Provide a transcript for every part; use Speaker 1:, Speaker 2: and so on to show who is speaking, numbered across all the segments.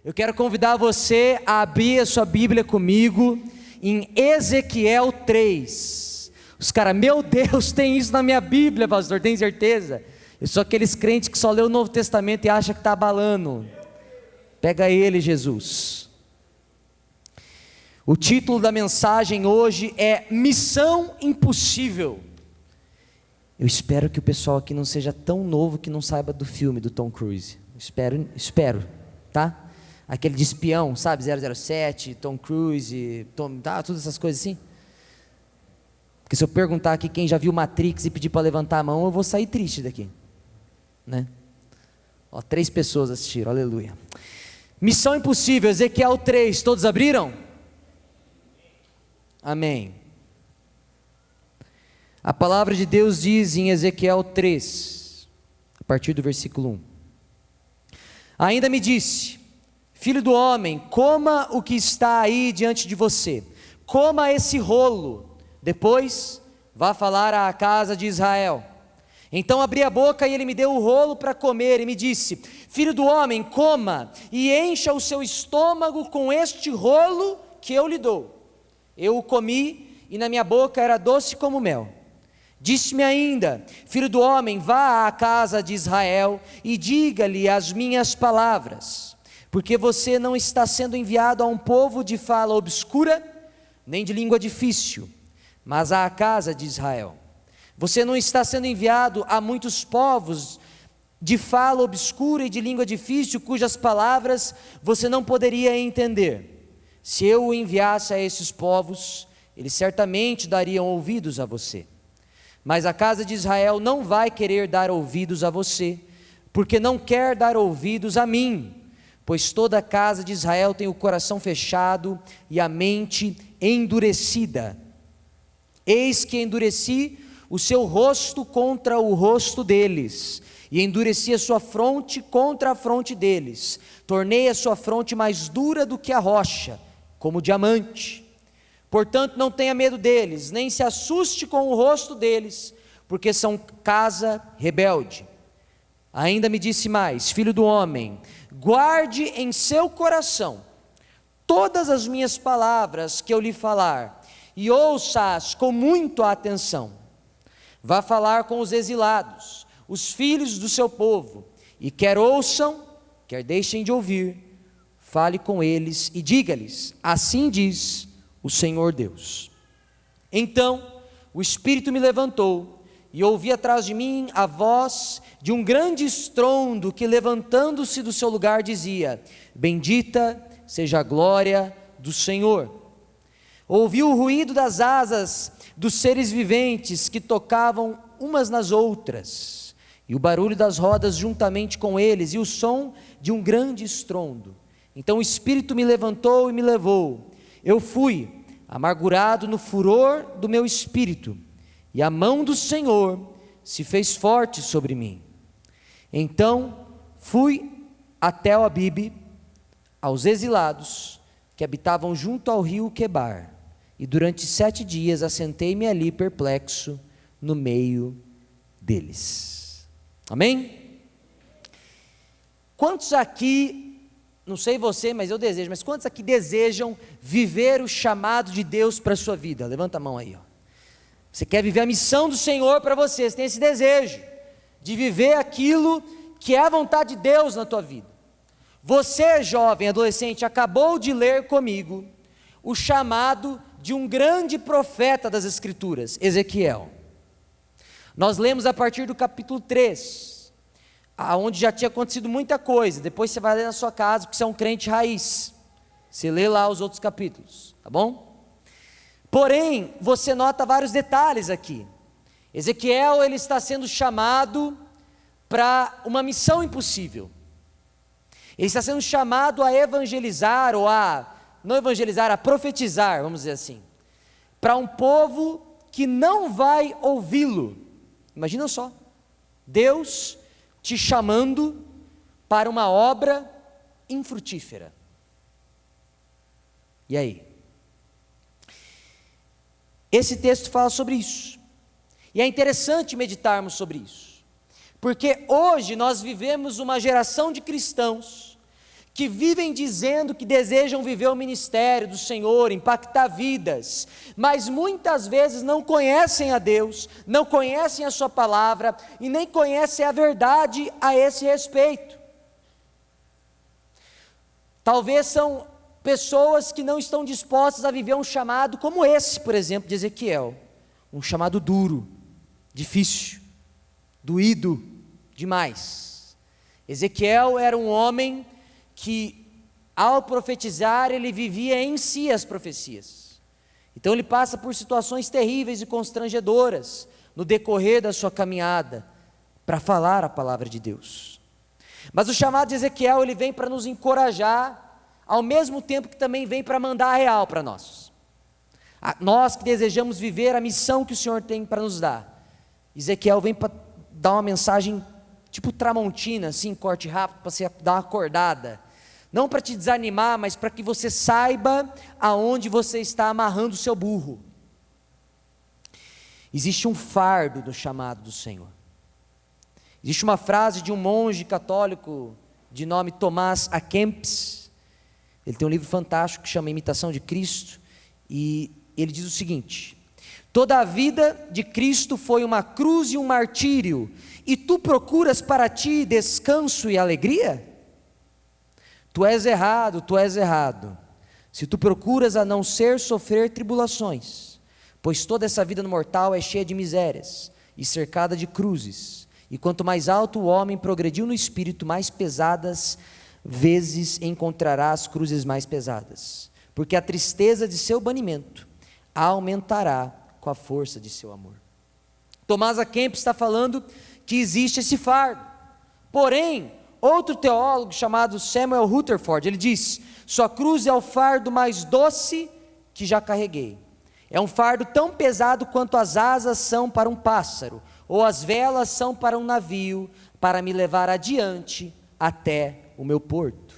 Speaker 1: Eu quero convidar você a abrir a sua Bíblia comigo em Ezequiel 3. Os caras, meu Deus, tem isso na minha Bíblia, pastor, tem certeza? Eu sou aqueles crentes que só lê o Novo Testamento e acha que está abalando. Pega ele, Jesus. O título da mensagem hoje é Missão Impossível. Eu espero que o pessoal aqui não seja tão novo que não saiba do filme do Tom Cruise. Espero, tá? Aquele de espião, sabe? 007, Tom Cruise, todas essas coisas assim. Porque se eu perguntar aqui quem já viu Matrix e pedir para levantar a mão, eu vou sair triste daqui, né? Ó, 3 pessoas assistiram, aleluia. Missão Impossível, Ezequiel 3, todos abriram? Amém. A palavra de Deus diz em Ezequiel 3, a partir do versículo 1. Ainda me disse: filho do homem, coma o que está aí diante de você, coma esse rolo, depois vá falar à casa de Israel. Então abri a boca e ele me deu o rolo para comer e me disse: filho do homem, coma e encha o seu estômago com este rolo que eu lhe dou. Eu o comi e na minha boca era doce como mel. Disse-me ainda: filho do homem, vá à casa de Israel e diga-lhe as minhas palavras, porque você não está sendo enviado a um povo de fala obscura, nem de língua difícil, mas à casa de Israel. Você não está sendo enviado a muitos povos de fala obscura e de língua difícil, cujas palavras você não poderia entender. Se eu o enviasse a esses povos, eles certamente dariam ouvidos a você. Mas a casa de Israel não vai querer dar ouvidos a você, porque não quer dar ouvidos a mim, pois toda a casa de Israel tem o coração fechado e a mente endurecida. Eis que endureci o seu rosto contra o rosto deles, e endureci a sua fronte contra a fronte deles. Tornei a sua fronte mais dura do que a rocha, como diamante. Portanto, não tenha medo deles, nem se assuste com o rosto deles, porque são casa rebelde. Ainda me disse mais: filho do homem, guarde em seu coração todas as minhas palavras que eu lhe falar, e ouça-as com muita atenção. Vá falar com os exilados, os filhos do seu povo, e quer ouçam, quer deixem de ouvir, fale com eles e diga-lhes: assim diz o Senhor Deus. Então o Espírito me levantou, e ouvi atrás de mim a voz de um grande estrondo que, levantando-se do seu lugar, dizia: bendita seja a glória do Senhor. Ouvi o ruído das asas dos seres viventes que tocavam umas nas outras, e o barulho das rodas juntamente com eles, e o som de um grande estrondo. Então o Espírito me levantou e me levou. Eu fui amargurado no furor do meu espírito, e a mão do Senhor se fez forte sobre mim. Então fui a Tel Abibe, aos exilados que habitavam junto ao rio Quebar, e durante 7 dias assentei-me ali perplexo no meio deles. Amém? Quantos aqui, não sei você, mas eu desejo, mas quantos aqui desejam viver o chamado de Deus para a sua vida? Levanta a mão aí, ó. Você quer viver a missão do Senhor para você, você tem esse desejo de viver aquilo que é a vontade de Deus na tua vida. Você, jovem, adolescente, acabou de ler comigo o chamado de um grande profeta das Escrituras, Ezequiel. Nós lemos a partir do capítulo 3, onde já tinha acontecido muita coisa. Depois você vai ler na sua casa, porque você é um crente raiz. Você lê lá os outros capítulos, tá bom? Porém, você nota vários detalhes aqui. Ezequiel, ele está sendo chamado para uma missão impossível. Ele está sendo chamado a evangelizar, ou não evangelizar, a profetizar, vamos dizer assim, para um povo que não vai ouvi-lo. Imagina só, Deus te chamando para uma obra infrutífera. E aí? Esse texto fala sobre isso, e é interessante meditarmos sobre isso, porque hoje nós vivemos uma geração de cristãos que vivem dizendo que desejam viver o ministério do Senhor, impactar vidas, mas muitas vezes não conhecem a Deus, não conhecem a sua palavra e nem conhecem a verdade a esse respeito. Talvez são pessoas que não estão dispostas a viver um chamado como esse, por exemplo, de Ezequiel, um chamado duro, difícil, doído demais. Ezequiel era um homem que, ao profetizar, ele vivia em si as profecias. Então ele passa por situações terríveis e constrangedoras no decorrer da sua caminhada para falar a palavra de Deus. Mas o chamado de Ezequiel, ele vem para nos encorajar, ao mesmo tempo que também vem para mandar a real para nós. Nós que desejamos viver a missão que o Senhor tem para nos dar. Ezequiel vem para dar uma mensagem tipo Tramontina, assim, corte rápido, para você dar uma acordada. Não para te desanimar, mas para que você saiba aonde você está amarrando o seu burro. Existe um fardo no chamado do Senhor. Existe uma frase de um monge católico de nome Tomás A Kempis. Ele tem um livro fantástico que chama Imitação de Cristo, e ele diz o seguinte: toda a vida de Cristo foi uma cruz e um martírio, e tu procuras para ti descanso e alegria? Tu és errado, se tu procuras a não ser sofrer tribulações, pois toda essa vida no mortal é cheia de misérias, e cercada de cruzes, e quanto mais alto o homem progrediu no espírito, mais pesadas vezes encontrará as cruzes mais pesadas, porque a tristeza de seu banimento aumentará com a força de seu amor. Tomás A Kempis está falando que existe esse fardo, porém, outro teólogo chamado Samuel Rutherford, ele diz: sua cruz é o fardo mais doce que já carreguei, é um fardo tão pesado quanto as asas são para um pássaro, ou as velas são para um navio, para me levar adiante até o meu porto.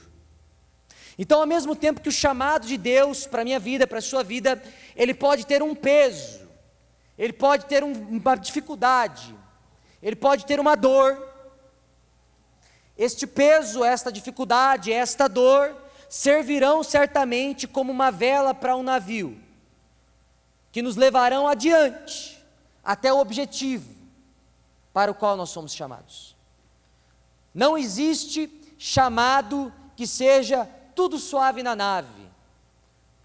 Speaker 1: Então, ao mesmo tempo que o chamado de Deus para a minha vida, para a sua vida, ele pode ter um peso, ele pode ter uma dificuldade, ele pode ter uma dor. Este peso, esta dificuldade, esta dor, servirão certamente como uma vela para um navio, que nos levarão adiante, até o objetivo para o qual nós somos chamados. Não existe chamado que seja tudo suave na nave.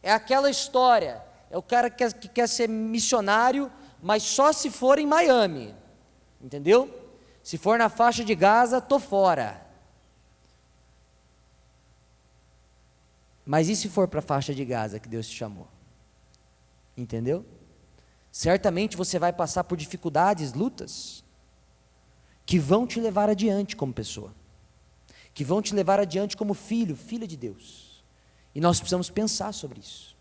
Speaker 1: É aquela história, é o cara que quer ser missionário, mas só se for em Miami, entendeu? Se for na faixa de Gaza, estou fora. Mas e se for para a faixa de Gaza que Deus te chamou? Entendeu? Certamente você vai passar por dificuldades, lutas, que vão te levar adiante como pessoa, que vão te levar adiante como filho, filha de Deus. E nós precisamos pensar sobre isso.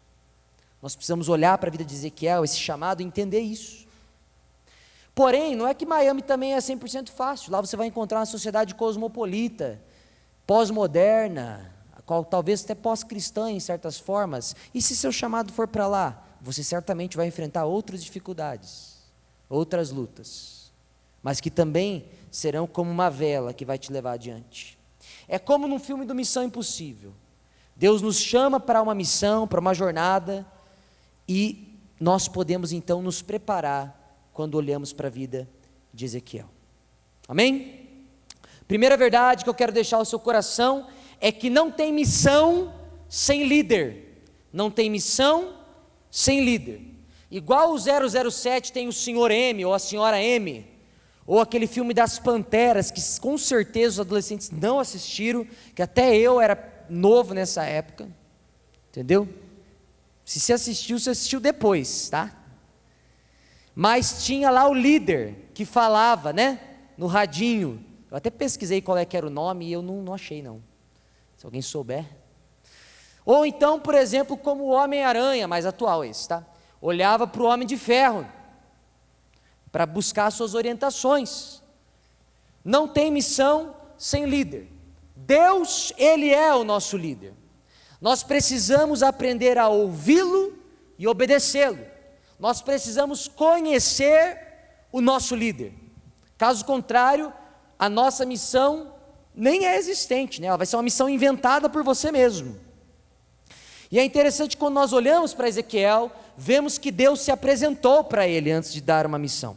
Speaker 1: Nós precisamos olhar para a vida de Ezequiel, esse chamado, e entender isso. Porém, não é que Miami também é 100% fácil. Lá você vai encontrar uma sociedade cosmopolita, pós-moderna, a qual talvez até pós-cristã em certas formas. E se seu chamado for para lá, você certamente vai enfrentar outras dificuldades, outras lutas, mas que também serão como uma vela que vai te levar adiante. É como num filme do Missão Impossível. Deus nos chama para uma missão, para uma jornada, e nós podemos então nos preparar quando olhamos para a vida de Ezequiel. Amém? Primeira verdade que eu quero deixar ao seu coração é que não tem missão sem líder. Não tem missão sem líder. Igual o 007 tem o Sr. M ou a Sra. M, ou aquele filme das Panteras, que com certeza os adolescentes não assistiram, que até eu era novo nessa época, entendeu? Se você assistiu depois, tá? Mas tinha lá o líder que falava, né, no radinho. Eu até pesquisei qual é que era o nome e eu não achei não. Se alguém souber. Ou então, por exemplo, como o Homem-Aranha, mais atual esse, tá? Olhava para o Homem de Ferro para buscar suas orientações. Não tem missão sem líder. Deus, Ele é o nosso líder. Nós precisamos aprender a ouvi-lo e obedecê-lo. Nós precisamos conhecer o nosso líder. Caso contrário, a nossa missão nem é existente, né? Ela vai ser uma missão inventada por você mesmo. E é interessante quando nós olhamos para Ezequiel, vemos que Deus se apresentou para ele antes de dar uma missão.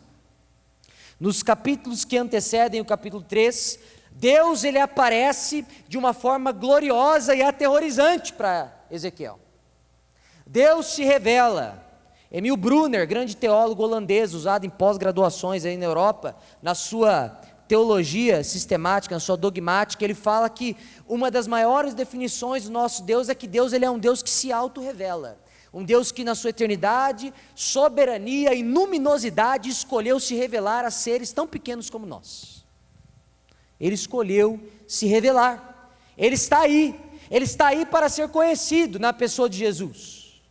Speaker 1: Nos capítulos que antecedem o capítulo 3, Deus ele aparece de uma forma gloriosa e aterrorizante para Ezequiel. Deus se revela. Emil Brunner, grande teólogo holandês, usado em pós-graduações aí na Europa, na sua teologia sistemática, na sua dogmática, ele fala que uma das maiores definições do nosso Deus é que Deus ele é um Deus que se auto-revela. Um Deus que na sua eternidade, soberania e luminosidade escolheu se revelar a seres tão pequenos como nós. Ele escolheu se revelar. Ele está aí para ser conhecido na pessoa de Jesus.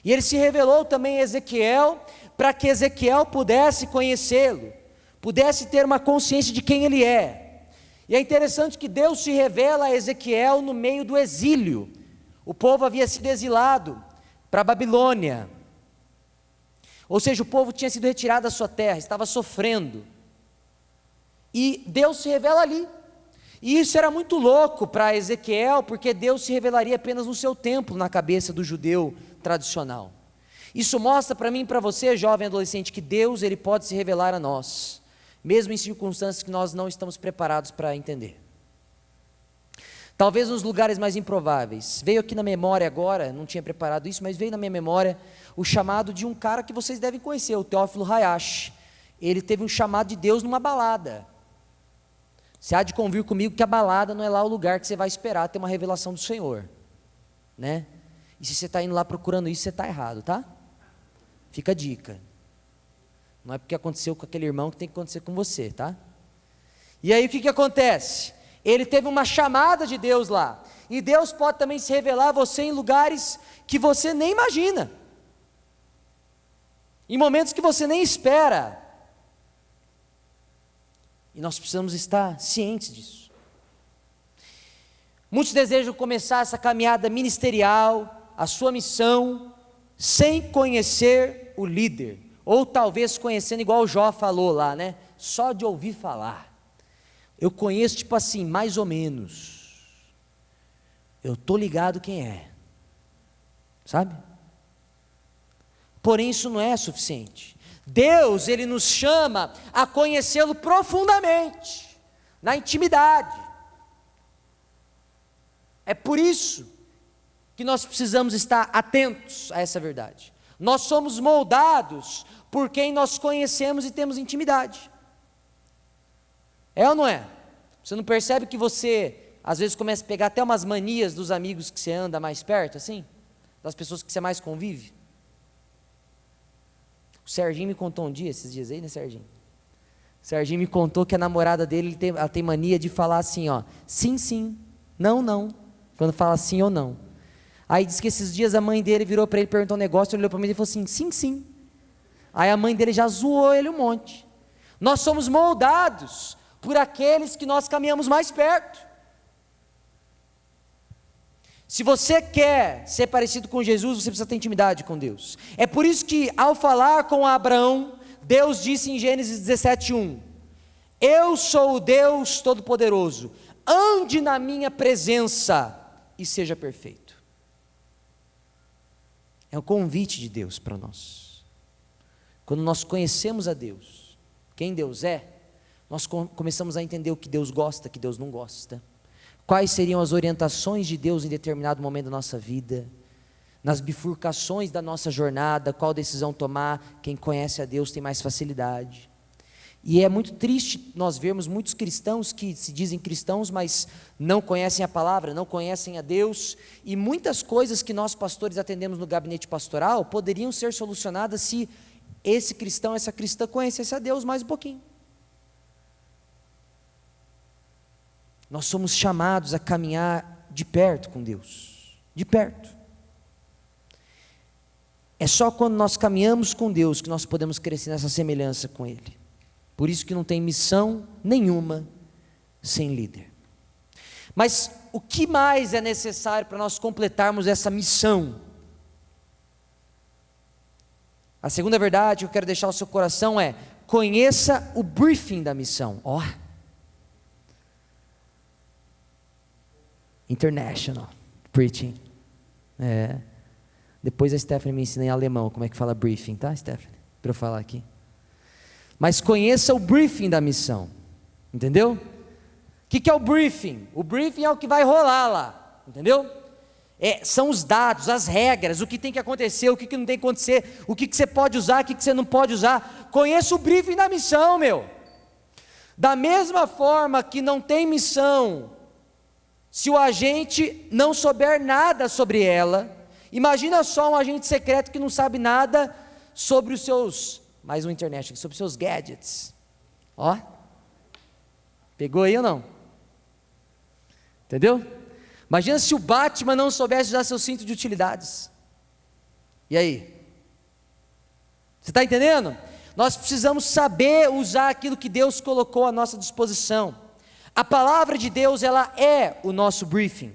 Speaker 1: E ele se revelou também a Ezequiel, para que Ezequiel pudesse conhecê-lo, pudesse ter uma consciência de quem ele é. E é interessante que Deus se revela a Ezequiel no meio do exílio. O povo havia sido exilado para a Babilônia, ou seja, o povo tinha sido retirado da sua terra, estava sofrendo, e Deus se revela ali, e isso era muito louco para Ezequiel, porque Deus se revelaria apenas no seu templo, na cabeça do judeu tradicional. Isso mostra para mim e para você, jovem adolescente, que Deus ele pode se revelar a nós, mesmo em circunstâncias que nós não estamos preparados para entender. Talvez nos lugares mais improváveis. Veio aqui na memória agora, não tinha preparado isso, mas veio na minha memória o chamado de um cara que vocês devem conhecer, o Teófilo Hayashi. Ele teve um chamado de Deus numa balada. Você há de convir comigo que a balada não é lá o lugar que você vai esperar ter uma revelação do Senhor, né? E se você está indo lá procurando isso, você está errado, tá? Fica a dica. Não é porque aconteceu com aquele irmão que tem que acontecer com você, tá? E aí o que acontece? Ele teve uma chamada de Deus lá, e Deus pode também se revelar a você em lugares que você nem imagina, em momentos que você nem espera, e nós precisamos estar cientes disso. Muitos desejam começar essa caminhada ministerial, a sua missão, sem conhecer o líder, ou talvez conhecendo igual o Jó falou lá, né? Só de ouvir falar. Eu conheço tipo assim, mais ou menos. Eu estou ligado quem é. Sabe? Porém isso não é suficiente. Deus, Ele nos chama a conhecê-lo profundamente, na intimidade. É por isso que nós precisamos estar atentos a essa verdade. Nós somos moldados por quem nós conhecemos e temos intimidade. É ou não é? Você não percebe que você, às vezes, começa a pegar até umas manias dos amigos que você anda mais perto, assim? Das pessoas que você mais convive? O Serginho me contou um dia, esses dias aí, né, Serginho? O Serginho me contou que a namorada dele, ela tem mania de falar assim, ó, sim, sim, não, não, quando fala sim ou não. Aí diz que esses dias a mãe dele virou para ele, perguntou um negócio, ele olhou para mim e falou assim, sim, sim. Aí a mãe dele já zoou ele um monte. Nós somos moldados por aqueles que nós caminhamos mais perto. Se você quer ser parecido com Jesus, você precisa ter intimidade com Deus. É por isso que ao falar com Abraão, Deus disse em Gênesis 17:1, eu sou o Deus Todo-Poderoso, ande na minha presença e seja perfeito. É um convite de Deus para nós. Quando nós conhecemos a Deus, quem Deus é, nós começamos a entender o que Deus gosta, o que Deus não gosta. Quais seriam as orientações de Deus em determinado momento da nossa vida, nas bifurcações da nossa jornada, qual decisão tomar. Quem conhece a Deus tem mais facilidade. E é muito triste nós vermos muitos cristãos que se dizem cristãos, mas não conhecem a palavra, não conhecem a Deus, e muitas coisas que nós pastores atendemos no gabinete pastoral poderiam ser solucionadas se esse cristão, essa cristã conhecesse a Deus mais um pouquinho. Nós somos chamados a caminhar de perto com Deus, de perto. É só quando nós caminhamos com Deus que nós podemos crescer nessa semelhança com Ele. Por isso que não tem missão nenhuma sem líder. Mas o que mais é necessário para nós completarmos essa missão? A segunda verdade que eu quero deixar ao seu coração é: conheça o briefing da missão. International Preaching. Depois a Stephanie me ensina em alemão como é que fala briefing, tá, Stephanie? Para eu falar aqui. Mas conheça o briefing da missão. Entendeu? O que é o briefing? O briefing é o que vai rolar lá. Entendeu? São os dados, as regras, o que tem que acontecer, o que não tem que acontecer, o que você pode usar, o que você não pode usar. Conheça o briefing da missão, meu. Da mesma forma que não tem missão se o agente não souber nada sobre ela. Imagina só um agente secreto que não sabe nada sobre os seus, mais um internet aqui, sobre os seus gadgets. Ó, pegou aí ou não? Entendeu? Imagina se o Batman não soubesse usar seu cinto de utilidades. E aí? Você está entendendo? Nós precisamos saber usar aquilo que Deus colocou à nossa disposição. A palavra de Deus, ela é o nosso briefing.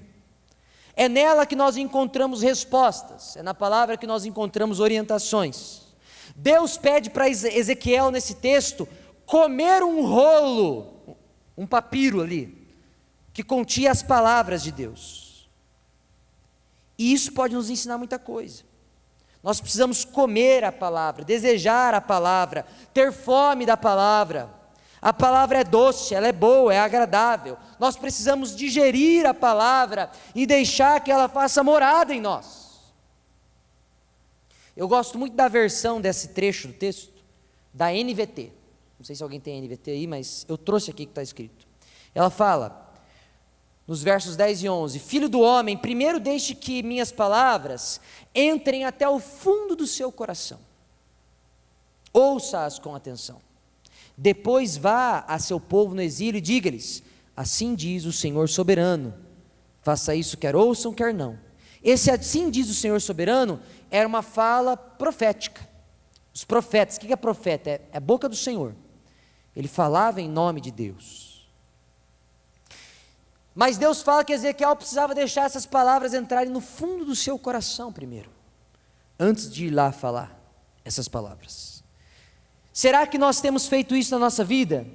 Speaker 1: É nela que nós encontramos respostas, é na palavra que nós encontramos orientações. Deus pede para Ezequiel nesse texto comer um rolo, um papiro ali, que continha as palavras de Deus. E isso pode nos ensinar muita coisa. Nós precisamos comer a palavra, desejar a palavra, ter fome da palavra. A palavra é doce, ela é boa, é agradável. Nós precisamos digerir a palavra e deixar que ela faça morada em nós. Eu gosto muito da versão desse trecho do texto, da NVT. Não sei se alguém tem NVT aí, mas eu trouxe aqui que está escrito. Ela fala, nos versos 10 e 11, Filho do homem, primeiro deixe que minhas palavras entrem até o fundo do seu coração. Ouça-as com atenção. Depois vá a seu povo no exílio e diga-lhes, assim diz o Senhor soberano, faça isso quer ouçam, quer não. Esse assim diz o Senhor soberano, era uma fala profética. Os profetas, o que é profeta? É a boca do Senhor. Ele falava em nome de Deus. Mas Deus fala que Ezequiel precisava deixar essas palavras entrarem no fundo do seu coração primeiro, antes de ir lá falar essas palavras. Será que nós temos feito isso na nossa vida?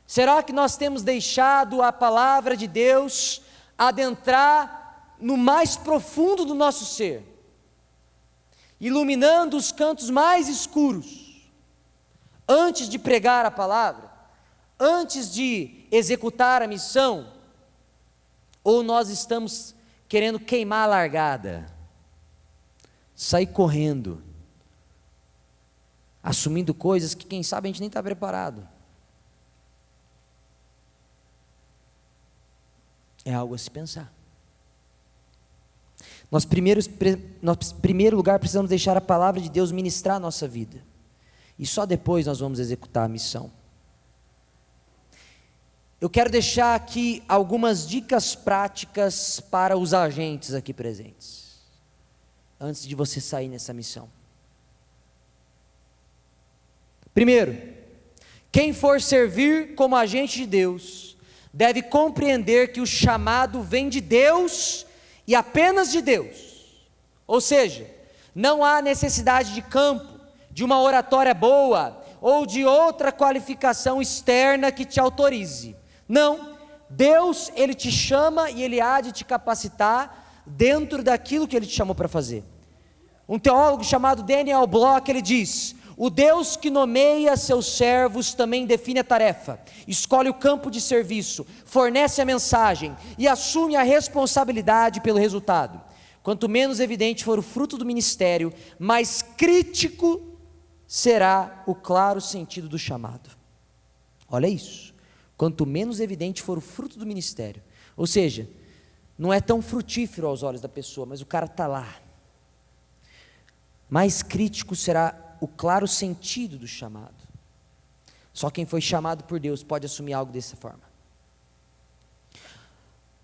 Speaker 1: Será que nós temos deixado a palavra de Deus adentrar no mais profundo do nosso ser, iluminando os cantos mais escuros, antes de pregar a palavra, antes de executar a missão? Ou nós estamos querendo queimar a largada, sair correndo, assumindo coisas que quem sabe a gente nem está preparado? É algo a se pensar. Nós primeiro lugar precisamos deixar a palavra de Deus ministrar a nossa vida, e só depois nós vamos executar a missão. Eu quero deixar aqui algumas dicas práticas para os agentes aqui presentes, antes de você sair nessa missão. Primeiro, quem for servir como agente de Deus, deve compreender que o chamado vem de Deus e apenas de Deus. Ou seja, não há necessidade de campo, de uma oratória boa, ou de outra qualificação externa que te autorize. Não, Deus, Ele te chama e Ele há de te capacitar dentro daquilo que Ele te chamou para fazer. Um teólogo chamado Daniel Block, ele diz: o Deus que nomeia seus servos também define a tarefa, escolhe o campo de serviço, fornece a mensagem e assume a responsabilidade pelo resultado. Quanto menos evidente for o fruto do ministério, mais crítico será o claro sentido do chamado. Olha isso. Quanto menos evidente for o fruto do ministério, ou seja, não é tão frutífero aos olhos da pessoa, mas o cara está lá, mais crítico será o claro sentido do chamado. Só quem foi chamado por Deus pode assumir algo dessa forma.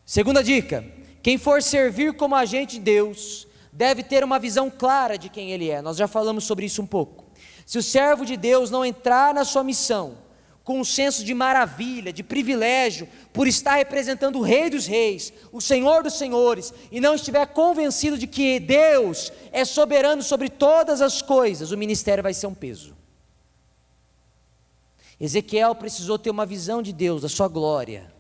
Speaker 1: Segunda dica: quem for servir como agente de Deus, deve ter uma visão clara de quem ele é. Nós já falamos sobre isso um pouco. Se o servo de Deus não entrar na sua missão com um senso de maravilha, de privilégio, por estar representando o Rei dos Reis, o Senhor dos Senhores, e não estiver convencido de que Deus é soberano sobre todas as coisas, o ministério vai ser um peso. Ezequiel precisou ter uma visão de Deus, da sua glória,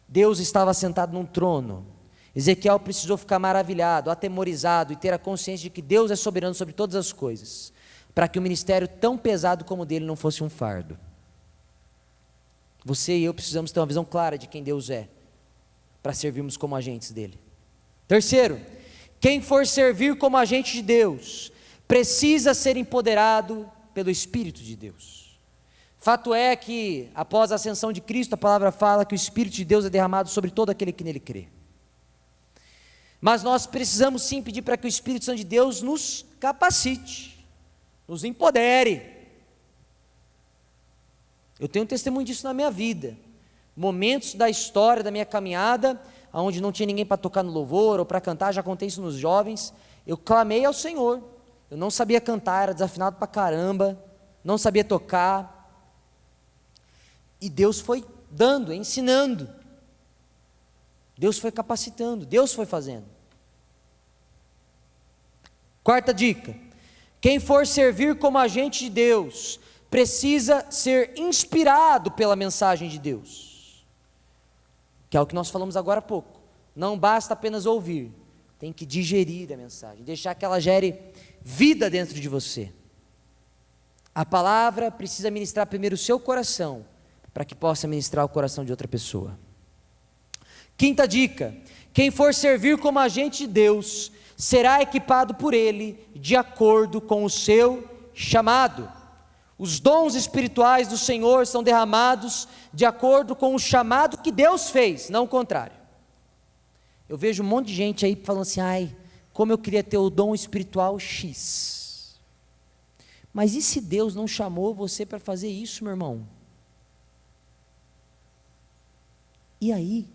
Speaker 1: Deus estava sentado num trono. Ezequiel precisou ficar maravilhado, atemorizado e ter a consciência de que Deus é soberano sobre todas as coisas, para que um ministério tão pesado como o dele não fosse um fardo. Você e eu precisamos ter uma visão clara de quem Deus é, para servirmos como agentes dele. Terceiro, quem for servir como agente de Deus, precisa ser empoderado pelo Espírito de Deus. Fato é que, após a ascensão de Cristo, a palavra fala que o Espírito de Deus é derramado sobre todo aquele que nele crê. Mas nós precisamos sim pedir para que o Espírito Santo de Deus nos capacite, nos empodere. Eu tenho um testemunho disso na minha vida. Momentos da história da minha caminhada, onde não tinha ninguém para tocar no louvor ou para cantar, já contei isso nos jovens, eu clamei ao Senhor. Eu não sabia cantar, era desafinado para caramba, não sabia tocar. E Deus foi dando, ensinando. Deus foi capacitando, Deus foi fazendo. Quarta dica: quem for servir como agente de Deus, precisa ser inspirado pela mensagem de Deus, que é o que nós falamos agora há pouco. Não basta apenas ouvir, tem que digerir a mensagem, deixar que ela gere vida dentro de você. A palavra precisa ministrar primeiro o seu coração, para que possa ministrar o coração de outra pessoa. Quinta dica: quem for servir como agente de Deus, será equipado por Ele, de acordo com o seu chamado. Os dons espirituais do Senhor são derramados de acordo com o chamado que Deus fez, não o contrário. Eu vejo um monte de gente aí falando assim: ai, como eu queria ter o dom espiritual X. Mas e se Deus não chamou você para fazer isso, meu irmão? E aí?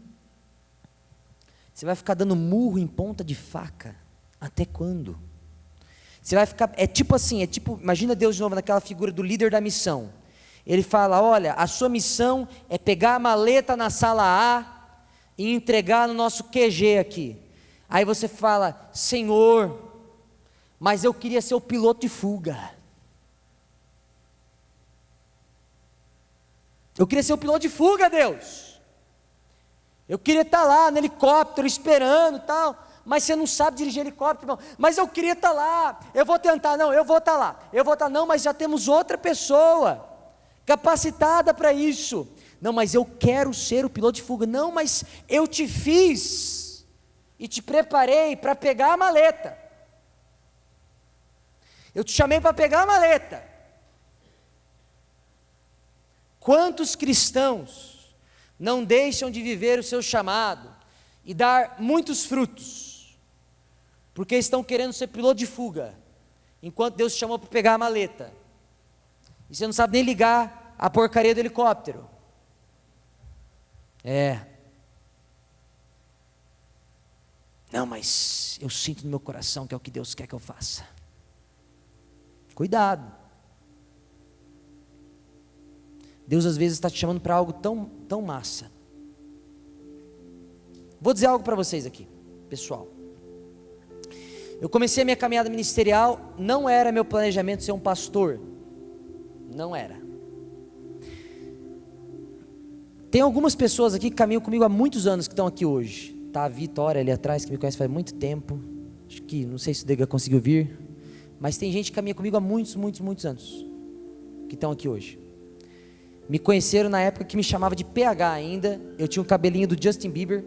Speaker 1: Você vai ficar dando murro em ponta de faca? Até quando? Você vai ficar, imagina Deus de novo naquela figura do líder da missão. Ele fala: olha, a sua missão é pegar a maleta na sala A e entregar no nosso QG aqui. Aí você fala: Senhor, mas eu queria ser o piloto de fuga. Eu queria ser o piloto de fuga, Deus. Eu queria estar lá no helicóptero esperando e tal, mas você não sabe dirigir helicóptero, irmão. Mas eu queria estar lá, eu vou tentar, não, eu vou estar lá, não, mas já temos outra pessoa capacitada para isso. Não, mas eu quero ser o piloto de fuga. Não, mas eu te fiz e te preparei para pegar a maleta. Eu te chamei para pegar a maleta. Quantos cristãos não deixam de viver o seu chamado e dar muitos frutos, porque estão querendo ser piloto de fuga, enquanto Deus te chamou para pegar a maleta, e você não sabe nem ligar a porcaria do helicóptero. Não, mas eu sinto no meu coração que é o que Deus quer que eu faça. Cuidado. Deus às vezes está te chamando para algo tão massa. Vou dizer algo para vocês aqui, pessoal. Eu comecei a minha caminhada ministerial, não era meu planejamento ser um pastor. Não era. Tem algumas pessoas aqui que caminham comigo há muitos anos, que estão aqui hoje. Tá a Vitória ali atrás, que me conhece faz muito tempo. Acho que, não sei se o Dega conseguiu vir. Mas tem gente que caminha comigo há muitos anos, que estão aqui hoje. Me conheceram na época que me chamava de PH ainda. Eu tinha um cabelinho do Justin Bieber.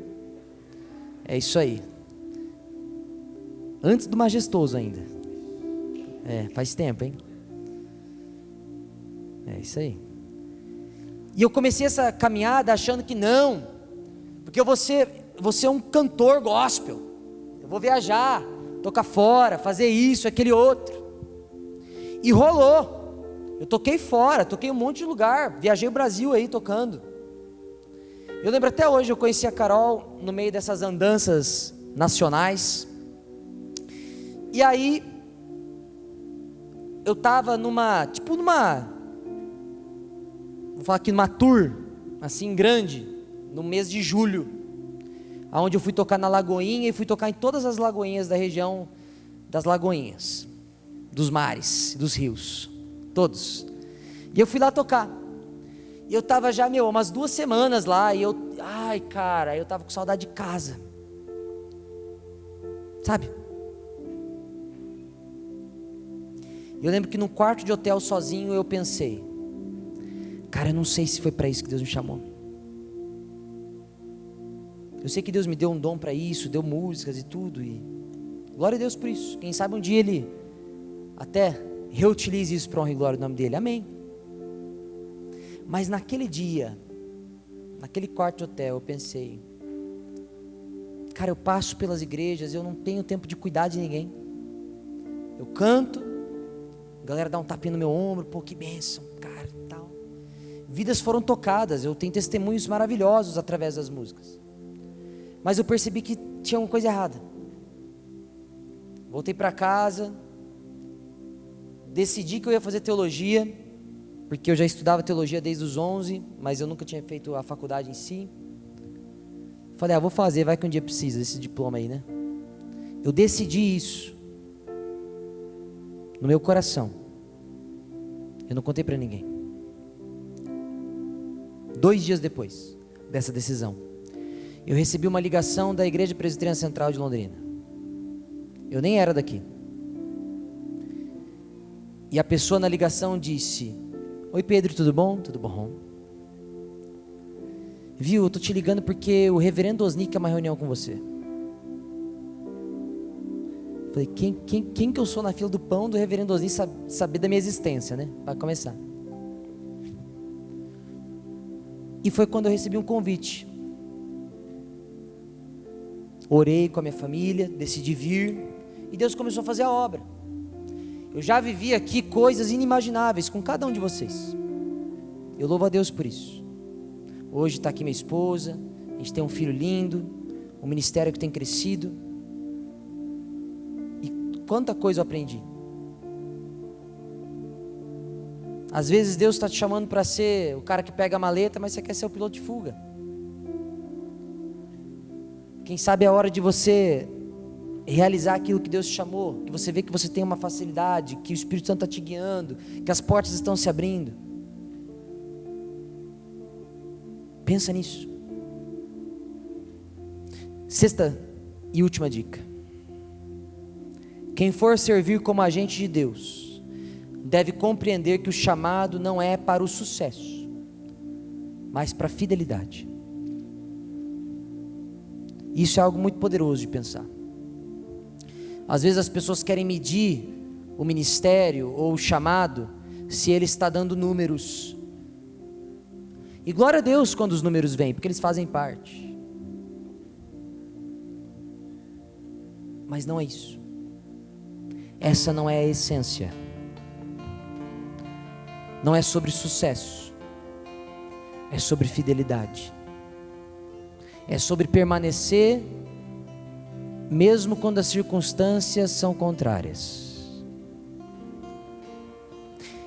Speaker 1: É isso aí. Antes do majestoso ainda. Faz tempo, hein? É isso aí. E eu comecei essa caminhada achando que não, porque eu vou ser um cantor gospel. Eu vou viajar, tocar fora, fazer isso, aquele outro. E rolou. Eu toquei fora, toquei um monte de lugar, viajei o Brasil aí tocando. Eu lembro até hoje, eu conheci a Carol no meio dessas andanças nacionais. E aí, eu estava vou falar aqui numa tour, assim grande, no mês de julho, onde eu fui tocar na Lagoinha e fui tocar em todas as lagoinhas da região das Lagoinhas, dos mares, dos rios. Todos. E eu fui lá tocar. E eu estava já, umas 2 semanas lá, e eu estava com saudade de casa, sabe? Eu lembro que no quarto de hotel sozinho eu pensei, cara, eu não sei se foi para isso que Deus me chamou. Eu sei que Deus me deu um dom para isso, deu músicas e tudo, e glória a Deus por isso. Quem sabe um dia Ele até reutilize isso para honra e glória do nome dEle, amém. Mas naquele dia, naquele quarto de hotel, eu pensei, cara, eu passo pelas igrejas, eu não tenho tempo de cuidar de ninguém. Eu canto, a galera dá um tapinha no meu ombro, pô, que bênção, cara, e tal. Vidas foram tocadas, eu tenho testemunhos maravilhosos através das músicas. Mas eu percebi que tinha uma coisa errada. Voltei para casa, decidi que eu ia fazer teologia, porque eu já estudava teologia desde os 11, mas eu nunca tinha feito a faculdade em si. Falei, vou fazer, vai que um dia precisa desse diploma aí, né? Eu decidi isso no meu coração. Eu não contei para ninguém. 2 dias depois dessa decisão, eu recebi uma ligação da Igreja Presbiteriana Central de Londrina. Eu nem era daqui. E a pessoa na ligação disse, oi Pedro, tudo bom? Tudo bom. Viu, eu estou te ligando porque o reverendo Osni quer uma reunião com você. Falei, quem que eu sou na fila do pão do reverendo Osni saber da minha existência, né? Para começar. E foi quando eu recebi um convite. Orei com a minha família, decidi vir, e Deus começou a fazer a obra. Eu já vivi aqui coisas inimagináveis com cada um de vocês. Eu louvo a Deus por isso. Hoje está aqui minha esposa, a gente tem um filho lindo, um ministério que tem crescido. E quanta coisa eu aprendi. Às vezes Deus está te chamando para ser o cara que pega a maleta, mas você quer ser o piloto de fuga. Quem sabe é a hora de você realizar aquilo que Deus te chamou, que você vê que você tem uma facilidade, que o Espírito Santo está te guiando, que as portas estão se abrindo. Pensa nisso. 6ª e última dica. Quem for servir como agente de Deus, deve compreender que o chamado não é para o sucesso, mas para a fidelidade. Isso é algo muito poderoso de pensar. Às vezes as pessoas querem medir o ministério ou o chamado, se ele está dando números. E glória a Deus quando os números vêm, porque eles fazem parte. Mas não é isso. Essa não é a essência. Não é sobre sucesso. É sobre fidelidade. É sobre permanecer, mesmo quando as circunstâncias são contrárias.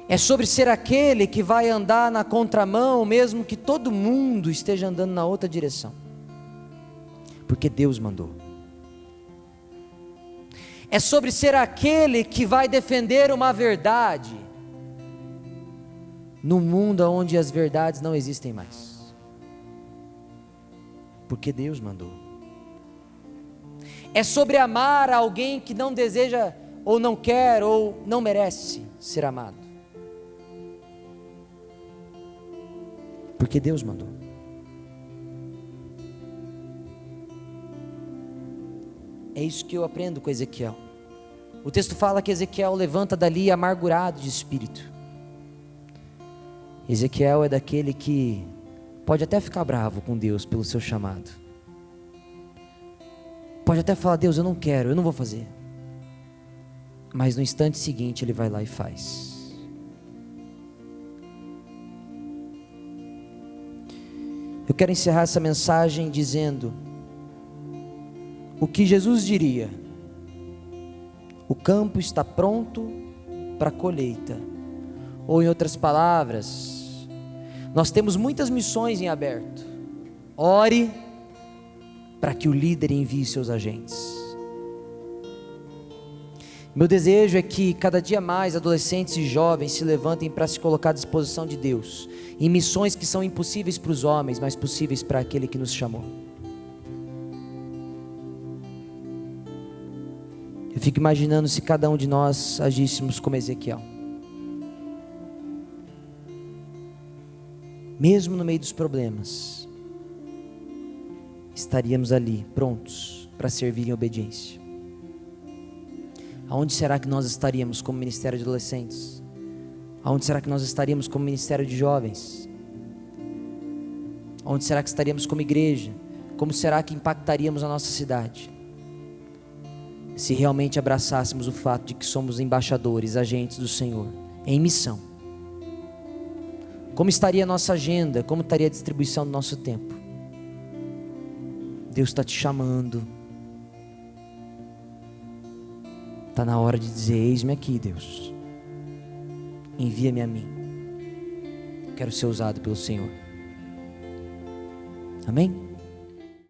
Speaker 1: É sobre ser aquele que vai andar na contramão, mesmo que todo mundo esteja andando na outra direção. Porque Deus mandou. É sobre ser aquele que vai defender uma verdade, no mundo onde as verdades não existem mais. Porque Deus mandou. É sobre amar alguém que não deseja, ou não quer, ou não merece ser amado. Porque Deus mandou. É isso que eu aprendo com Ezequiel. O texto fala que Ezequiel levanta dali amargurado de espírito. Ezequiel é daquele que pode até ficar bravo com Deus pelo seu chamado. Pode até falar, Deus, eu não quero, eu não vou fazer. Mas no instante seguinte ele vai lá e faz. Eu quero encerrar essa mensagem dizendo o que Jesus diria: o campo está pronto para a colheita. Ou em outras palavras, nós temos muitas missões em aberto. Ore para que o líder envie seus agentes. Meu desejo é que cada dia mais adolescentes e jovens se levantem para se colocar à disposição de Deus, em missões que são impossíveis para os homens, mas possíveis para aquele que nos chamou. Eu fico imaginando se cada um de nós agíssemos como Ezequiel. Mesmo no meio dos problemas, estaríamos ali, prontos para servir em obediência. Aonde será que nós estaríamos como Ministério de Adolescentes? Aonde será que nós estaríamos como Ministério de Jovens? Aonde será que estaríamos como igreja? Como será que impactaríamos a nossa cidade? Se realmente abraçássemos o fato de que somos embaixadores, agentes do Senhor, em missão. Como estaria a nossa agenda? Como estaria a distribuição do nosso tempo? Deus está te chamando. Está na hora de dizer: eis-me aqui, Deus, envia-me a mim, quero ser usado pelo Senhor. Amém?